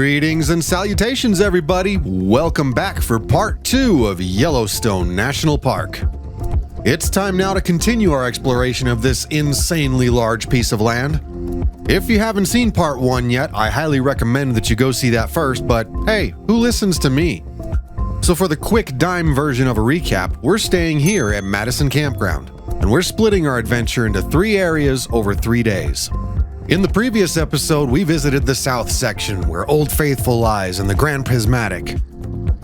Greetings and salutations, everybody. Welcome back for part 2 of Yellowstone National Park. It's time now to continue our exploration of this insanely large piece of land. If you haven't seen part 1 yet, I highly recommend that you go see that first, but hey, who listens to me? So for the quick dime version of a recap, we're staying here at Madison Campground, and we're splitting our adventure into 3 areas over 3 days. In the previous episode, we visited the south section where Old Faithful lies and the Grand Prismatic.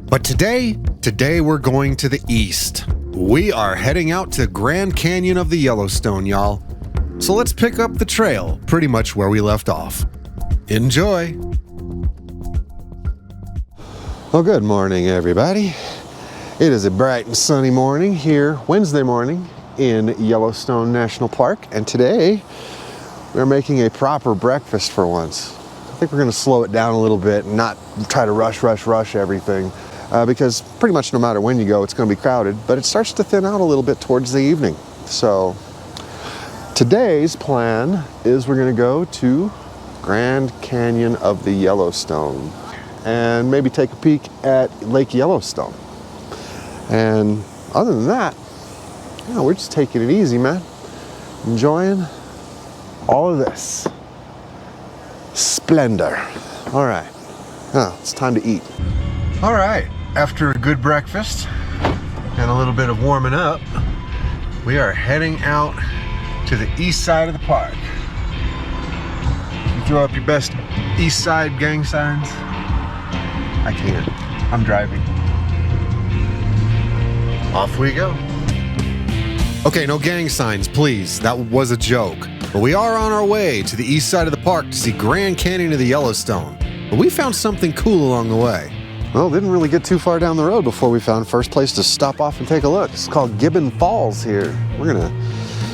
But today we're going to the east. We are heading out to Grand Canyon of the Yellowstone, y'all. So let's pick up the trail pretty much where we left off. Enjoy! Well, good morning, everybody. It is a bright and sunny morning here, Wednesday morning, in Yellowstone National Park, and today we're making a proper breakfast for once. I think we're going to slow it down a little bit and not try to rush everything because pretty much no matter when you go, it's going to be crowded, but it starts to thin out a little bit towards the evening. So today's plan is we're going to go to Grand Canyon of the Yellowstone and maybe take a peek at Lake Yellowstone. And other than that, you know, we're just taking it easy, man. Enjoying all of this splendor. All right, it's time to eat. All right, after a good breakfast and a little bit of warming up, we are heading out to the east side of the park. You throw up your best east side gang signs. I can't, I'm driving. Off we go. Okay, no gang signs, please. That was a joke. But we are on our way to the east side of the park to see Grand Canyon of the Yellowstone. But we found something cool along the way. Well, didn't really get too far down the road before we found first place to stop off and take a look. It's called Gibbon Falls here. We're gonna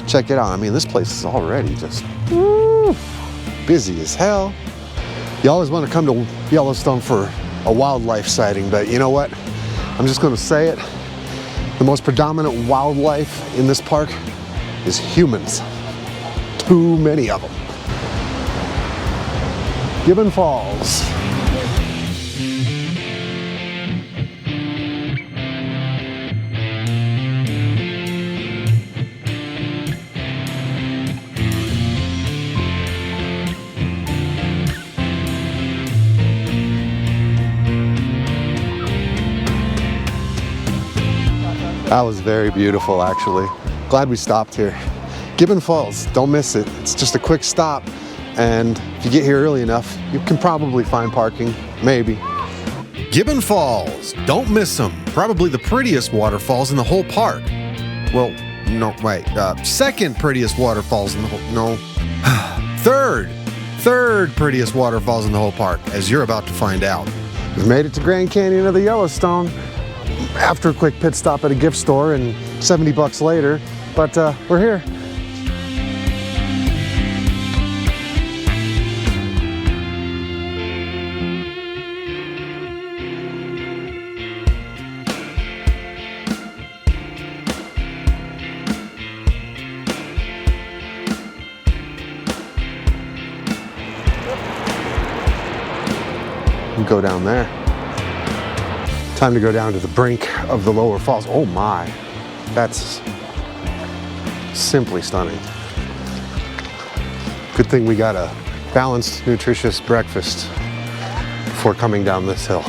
check it out. I mean, this place is already just busy as hell. You always want to come to Yellowstone for a wildlife sighting, but you know what? I'm just gonna say it. The most predominant wildlife in this park is humans. Too many of them. Gibbon Falls. That was very beautiful, actually. Glad we stopped here. Gibbon Falls, don't miss it. It's just a quick stop, and if you get here early enough, you can probably find parking, maybe. Gibbon Falls, don't miss them. Probably the prettiest waterfalls in the whole park. Well, no, wait, second prettiest waterfalls in the whole, no. Third prettiest waterfalls in the whole park, as you're about to find out. We've made it to Grand Canyon of the Yellowstone after a quick pit stop at a gift store and 70 bucks later, but we're here. Go down there. Time to go down to the brink of the lower falls. Oh my, that's simply stunning. Good thing we got a balanced, nutritious breakfast before coming down this hill,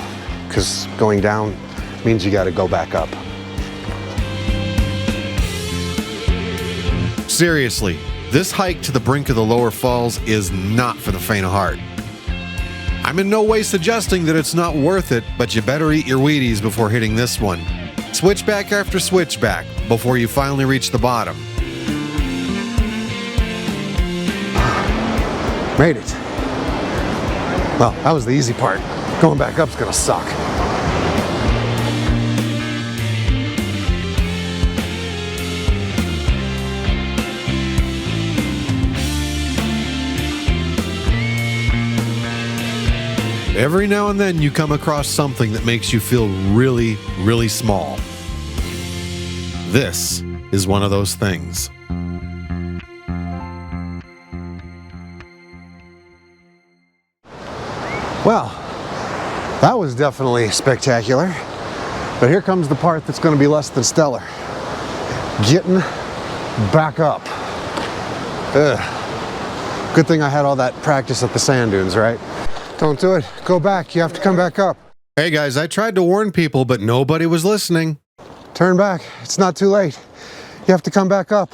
because going down means you got to go back up. Seriously, this hike to the brink of the lower falls is not for the faint of heart. I'm in no way suggesting that it's not worth it, but you better eat your Wheaties before hitting this one. Switchback after switchback before you finally reach the bottom. Made it. Well, that was the easy part. Going back up's gonna suck. Every now and then you come across something that makes you feel really, really small. This is one of those things. Well, That was definitely spectacular. But here comes the part that's going to be less than stellar. Getting back up. Ugh. Good thing I had all that practice at the sand dunes, right? Don't do it. Go back. You have to come back up. Hey guys, I tried to warn people, but nobody was listening. Turn back. It's not too late. You have to come back up.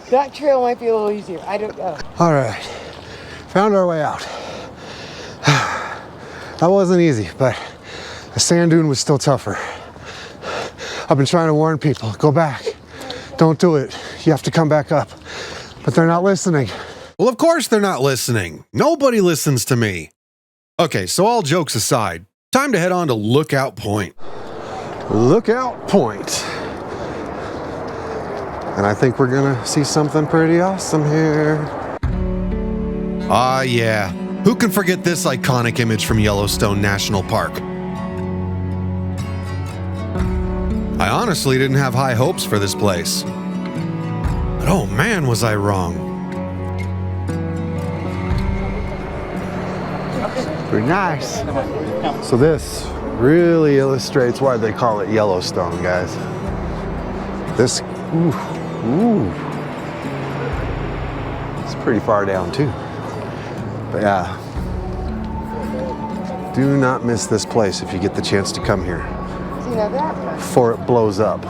That trail might be a little easier. I don't know. All right. Found our way out. That wasn't easy, but the sand dune was still tougher. I've been trying to warn people, go back. Don't do it. You have to come back up. But they're not listening. Well, of course they're not listening. Nobody listens to me. Okay, so all jokes aside, time to head on to Lookout Point. Lookout Point. And I think we're gonna see something pretty awesome here. Ah, yeah. Who can forget this iconic image from Yellowstone National Park? I honestly didn't have high hopes for this place. But oh man, was I wrong. Pretty nice. So this really illustrates why they call it Yellowstone, guys. This, ooh. It's pretty far down too. But yeah, do not miss this place if you get the chance to come here. See, now that before it blows up.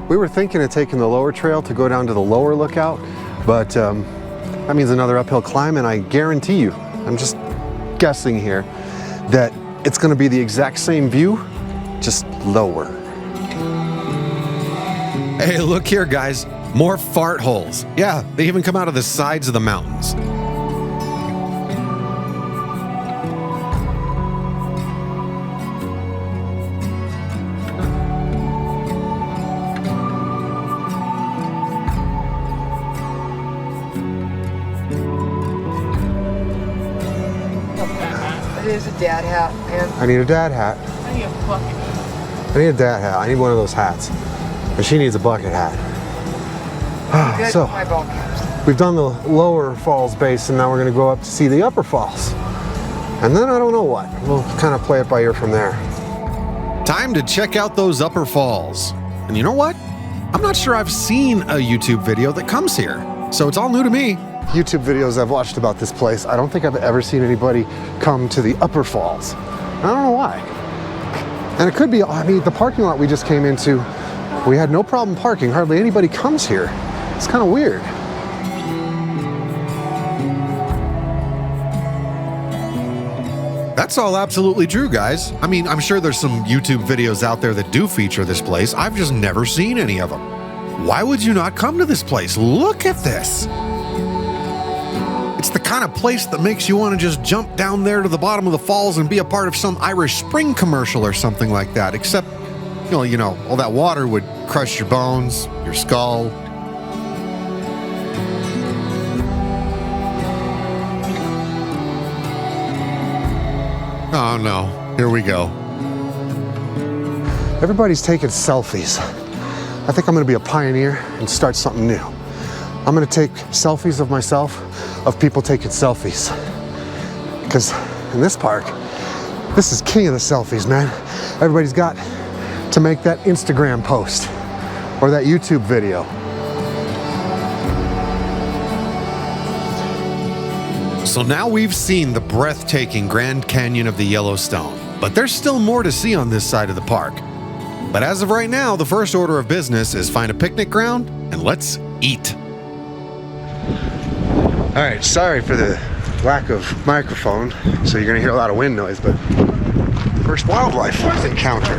We were thinking of taking the lower trail to go down to the lower lookout, but that means another uphill climb, and I guarantee you, I'm just guessing here, that it's gonna be the exact same view, just lower. Hey, look here, guys. More fart holes. Yeah, they even come out of the sides of the mountains. it is a dad hat, man. I need a dad hat. I need a bucket hat. I need a dad hat. I need one of those hats. And she needs a bucket hat. Good So, for my ball caps. we've done the lower falls base, and now we're gonna go up to see the upper falls. And then I don't know what. We'll kind of play it by ear from there. Time to check out those upper falls. And you know what? I'm not sure I've seen a YouTube video that comes here. So it's all new to me. YouTube videos I've watched about this place, I don't think I've ever seen anybody come to the upper falls. I don't know why. And it could be, I mean, the parking lot we just came into, we had no problem parking. Hardly anybody comes here. It's kind of weird. That's all absolutely true, guys. I mean, I'm sure there's some YouTube videos out there that do feature this place. I've just never seen any of them. Why would you not come to this place? Look at this. It's the kind of place that makes you want to just jump down there to the bottom of the falls and be a part of some Irish Spring commercial or something like that. Except, you know, all that water would crush your bones, your skull. Oh no, here we go. Everybody's taking selfies. I think I'm gonna be a pioneer and start something new. I'm gonna take selfies of myself, of people taking selfies. Because in this park, this is king of the selfies, man. Everybody's got to make that Instagram post or that YouTube video. So now we've seen the breathtaking Grand Canyon of the Yellowstone, but there's still more to see on this side of the park. But as of right now, the first order of business is find a picnic ground and let's eat. All right, sorry for the lack of microphone, so you're gonna hear a lot of wind noise, but first wildlife encounter.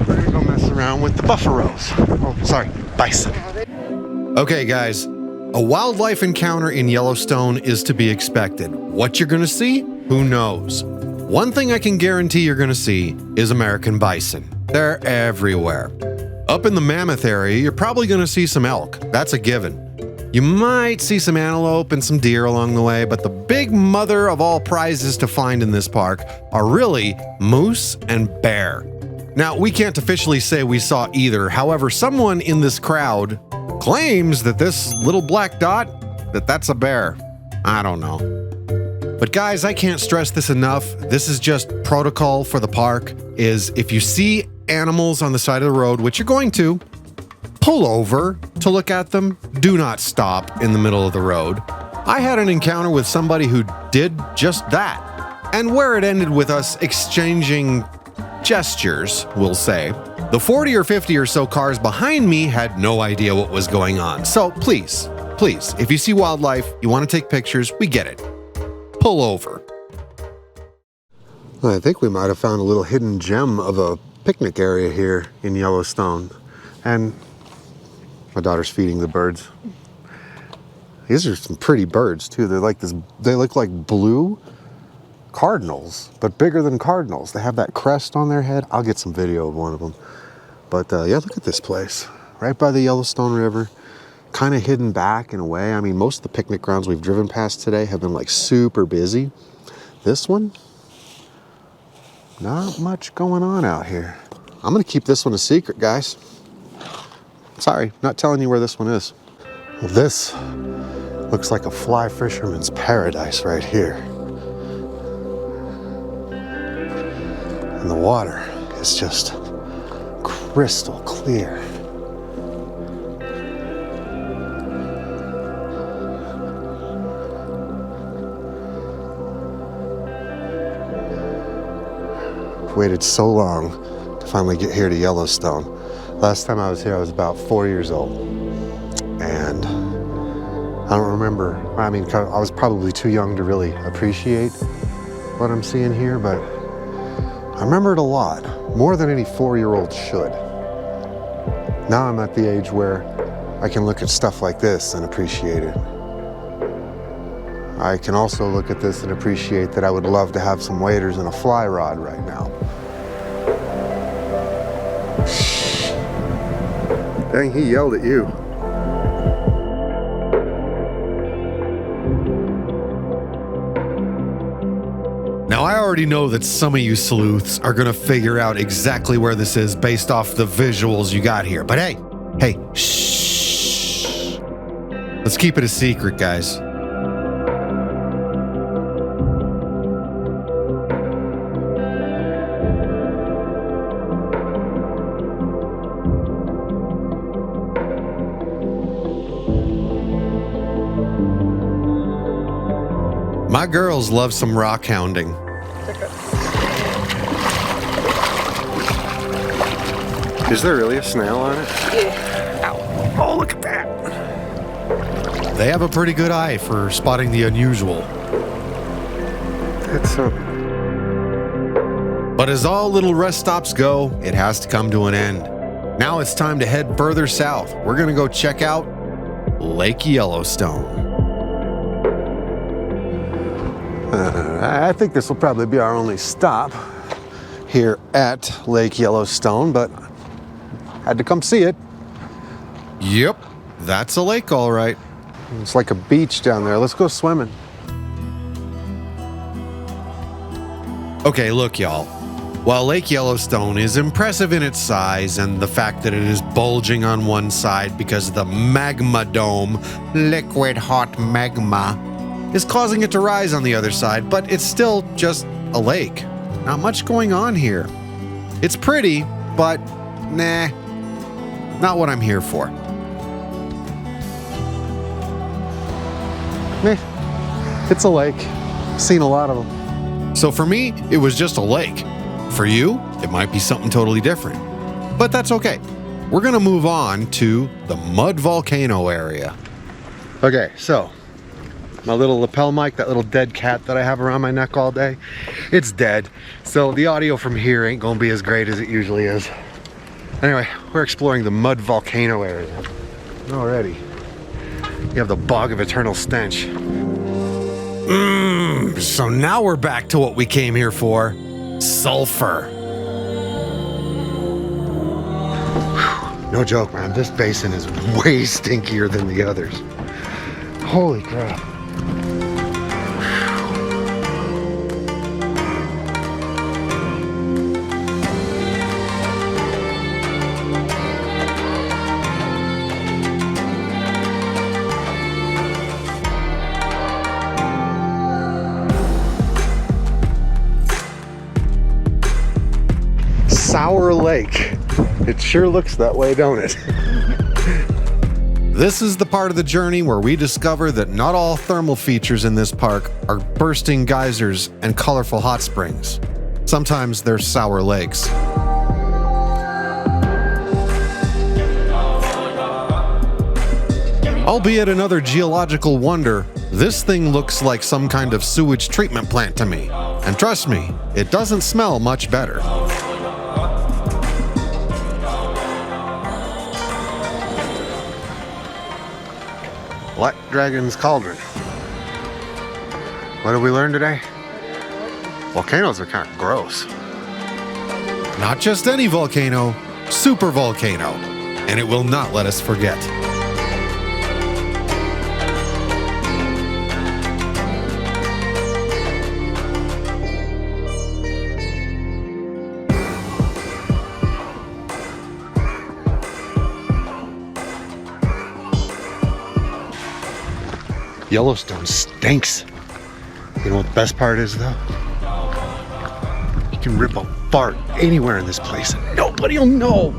We're gonna go mess around with the buffaloes. Oh, sorry, bison. Okay, guys. A wildlife encounter in Yellowstone is to be expected. What you're gonna see, who knows? One thing I can guarantee you're gonna see is American bison. They're everywhere. Up in the Mammoth area, you're probably gonna see some elk. That's a given. You might see some antelope and some deer along the way, but the big mother of all prizes to find in this park are really moose and bear. Now, we can't officially say we saw either. However, someone in this crowd claims that this little black dot, that's a bear. I don't know. But guys, I can't stress this enough. This is just protocol for the park, is if you see animals on the side of the road, which you're going to, pull over to look at them. Do not stop in the middle of the road. I had an encounter with somebody who did just that, and where it ended with us exchanging gestures, we'll say. The 40 or 50 or so cars behind me had no idea what was going on. So please, if you see wildlife, you want to take pictures, we get it. Pull over. I think we might have found a little hidden gem of a picnic area here in Yellowstone. And my daughter's feeding the birds. These are some pretty birds too. They're like this, they look like blue cardinals, but bigger than cardinals. They have that crest on their head. I'll get some video of one of them. But yeah, look at this place. Right by the Yellowstone River. Kind of hidden back in a way. I mean, most of the picnic grounds we've driven past today have been like super busy. This one, not much going on out here. I'm gonna keep this one a secret, guys. Sorry, not telling you where this one is. Well, this looks like a fly fisherman's paradise right here. And the water is just crystal clear. Waited so long to finally get here to Yellowstone. Last time I was here, I was about 4 years old. And I don't remember, I mean, I was probably too young to really appreciate what I'm seeing here, but I remember it a lot, more than any 4-year-old should. Now I'm at the age where I can look at stuff like this and appreciate it. I can also look at this and appreciate that I would love to have some waders and a fly rod right now. Dang, he yelled at you. Now, I already know that some of you sleuths are gonna figure out exactly where this is based off the visuals you got here. But hey, shh. Let's keep it a secret, guys. My girls love some rock hounding. Is there really a snail on it? Yeah. Ow. Oh, look at that. They have a pretty good eye for spotting the unusual. It's But as all little rest stops go, it has to come to an end. Now it's time to head further south. We're gonna go check out Lake Yellowstone. I think this will probably be our only stop here at Lake Yellowstone, but had to come see it. Yep, that's a lake, all right. It's like a beach down there. Let's go swimming. Okay, look, y'all. While Lake Yellowstone is impressive in its size and the fact that it is bulging on one side because of the magma dome, liquid hot magma, is causing it to rise on the other side, but it's still just a lake. Not much going on here. It's pretty, but nah, not what I'm here for. It's a lake. Seen a lot of them. So for me, it was just a lake. For you, it might be something totally different. But that's okay. We're gonna move on to the Mud Volcano area. Okay, so my little lapel mic, that little dead cat that I have around my neck all day, it's dead. So the audio from here ain't gonna be as great as it usually is. Anyway, we're exploring the Mud Volcano area. Already, you have the bog of eternal stench. So now we're back to what we came here for, sulfur. No joke, man, this basin is way stinkier than the others. Holy crap. sour lake. It sure looks that way, don't it? This is the part of the journey where we discover that not all thermal features in this park are bursting geysers and colorful hot springs. Sometimes they're sour lakes. Albeit another geological wonder, this thing looks like some kind of sewage treatment plant to me. And trust me, it doesn't smell much better. Black Dragon's Cauldron. What did we learn today? Volcanoes are kind of gross. Not just any volcano, super volcano. And it will not let us forget. Yellowstone stinks. You know what the best part is, though? You can rip a fart anywhere in this place and nobody will know.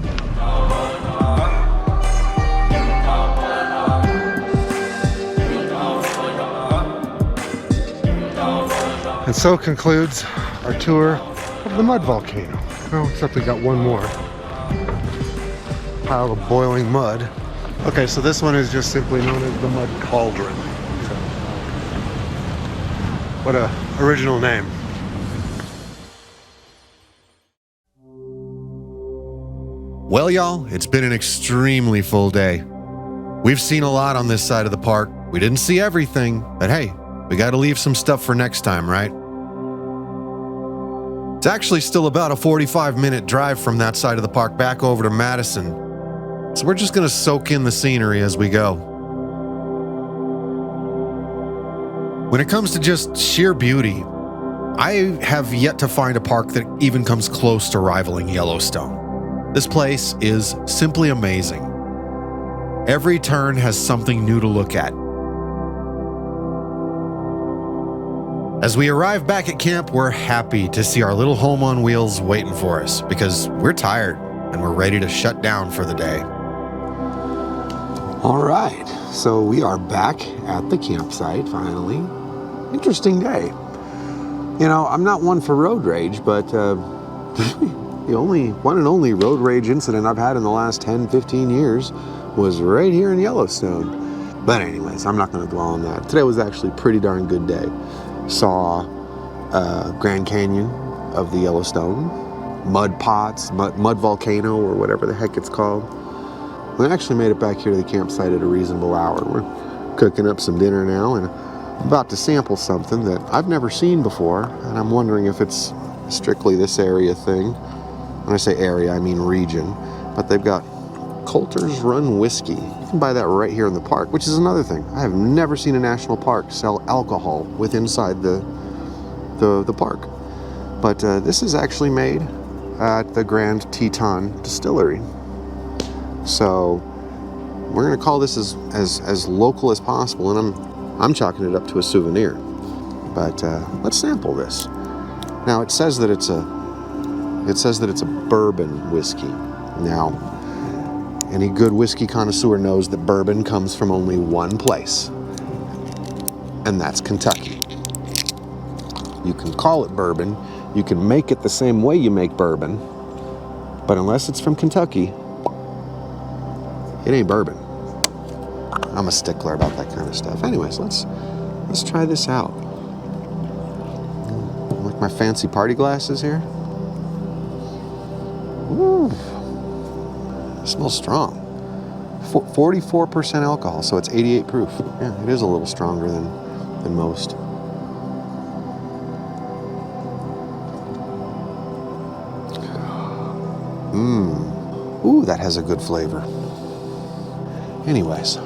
And so concludes our tour of the Mud Volcano. Well, except we got one more. Pile of boiling mud. Okay, so this one is just simply known as the Mud Cauldron. What a original name. Well, y'all, it's been an extremely full day. We've seen a lot on this side of the park. We didn't see everything, but hey, we got to leave some stuff for next time, right? It's actually still about a 45-minute drive from that side of the park back over to Madison. So we're just going to soak in the scenery as we go. When it comes to just sheer beauty, I have yet to find a park that even comes close to rivaling Yellowstone. This place is simply amazing. Every turn has something new to look at. As we arrive back at camp, we're happy to see our little home on wheels waiting for us because we're tired and we're ready to shut down for the day. All right, so we are back at the campsite finally. Interesting day. You know, I'm not one for road rage, but the only one and only road rage incident I've had in the last 10, 15 years was right here in Yellowstone. But anyways, I'm not going to dwell on that. Today was actually a pretty darn good day. Saw Grand Canyon of the Yellowstone, mud pots, mud volcano, or whatever the heck it's called. We actually made it back here to the campsite at a reasonable hour. We're cooking up some dinner now and about to sample something that I've never seen before, and I'm wondering if it's strictly this area thing. When I say area, I mean region. But they've got Coulter's Run whiskey. You can buy that right here in the park, which is another thing. I have never seen a national park sell alcohol inside the park. But this is actually made at the Grand Teton Distillery. So we're going to call this as local as possible, and I'm chalking it up to a souvenir. But let's sample this. Now it says that it's a bourbon whiskey. Now, any good whiskey connoisseur knows that bourbon comes from only one place, and that's Kentucky. You can call it bourbon, you can make it the same way you make bourbon, but unless it's from Kentucky, it ain't bourbon. I'm a stickler about that kind of stuff. Anyways, let's try this out. Like my fancy party glasses here. Ooh, it smells strong. 44% alcohol, so it's 88 proof. Yeah, it is a little stronger than most. Ooh, that has a good flavor. Anyways,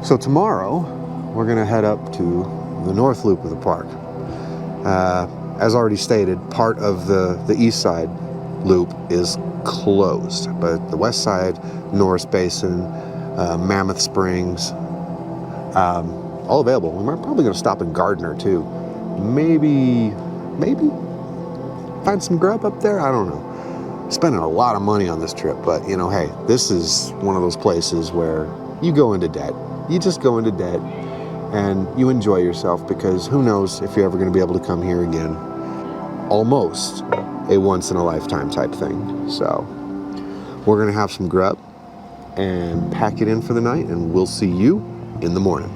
so tomorrow we're gonna head up to the north loop of the park. As already stated, part of the east side loop is closed, but the west side, Norris Basin, Mammoth Springs, all available. We're probably gonna stop in Gardner too. Maybe find some grub up there, I don't know. spending a lot of money on this trip, but you know, hey, this is one of those places where you go into debt. You just go into debt and you enjoy yourself, because who knows if you're ever going to be able to come here again. Almost a once in a lifetime type thing. So we're going to have some grub and pack it in for the night, and we'll see you in the morning.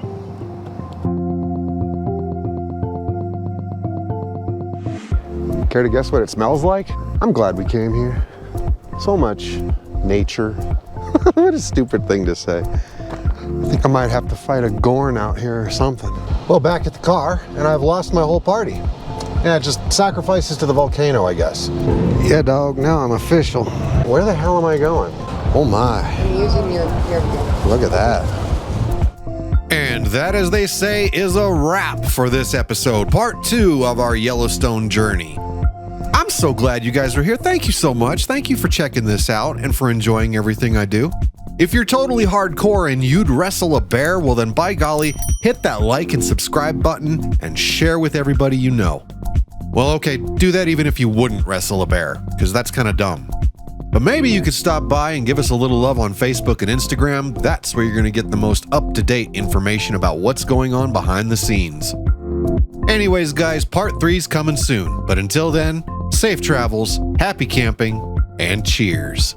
Care to guess what it smells like? I'm glad we came here. So much nature. What a stupid thing to say. I think I might have to fight a Gorn out here or something. Well, back at the car, and I've lost my whole party. Yeah, just sacrifices to the volcano, I guess. Yeah, dog, now I'm official. Where the hell am I going? Oh my. I'm using your Look at that. And that, as they say, is a wrap for this episode, part 2 of our Yellowstone journey. I'm so glad you guys are here. Thank you so much. Thank you for checking this out and for enjoying everything I do. If you're totally hardcore and you'd wrestle a bear, well then by golly, hit that like and subscribe button and share with everybody you know. Well, okay, do that even if you wouldn't wrestle a bear, because that's kind of dumb. But maybe you could stop by and give us a little love on Facebook and Instagram. That's where you're going to get the most up-to-date information about what's going on behind the scenes. Anyways, guys, part 3's coming soon. But until then, safe travels, happy camping, and cheers.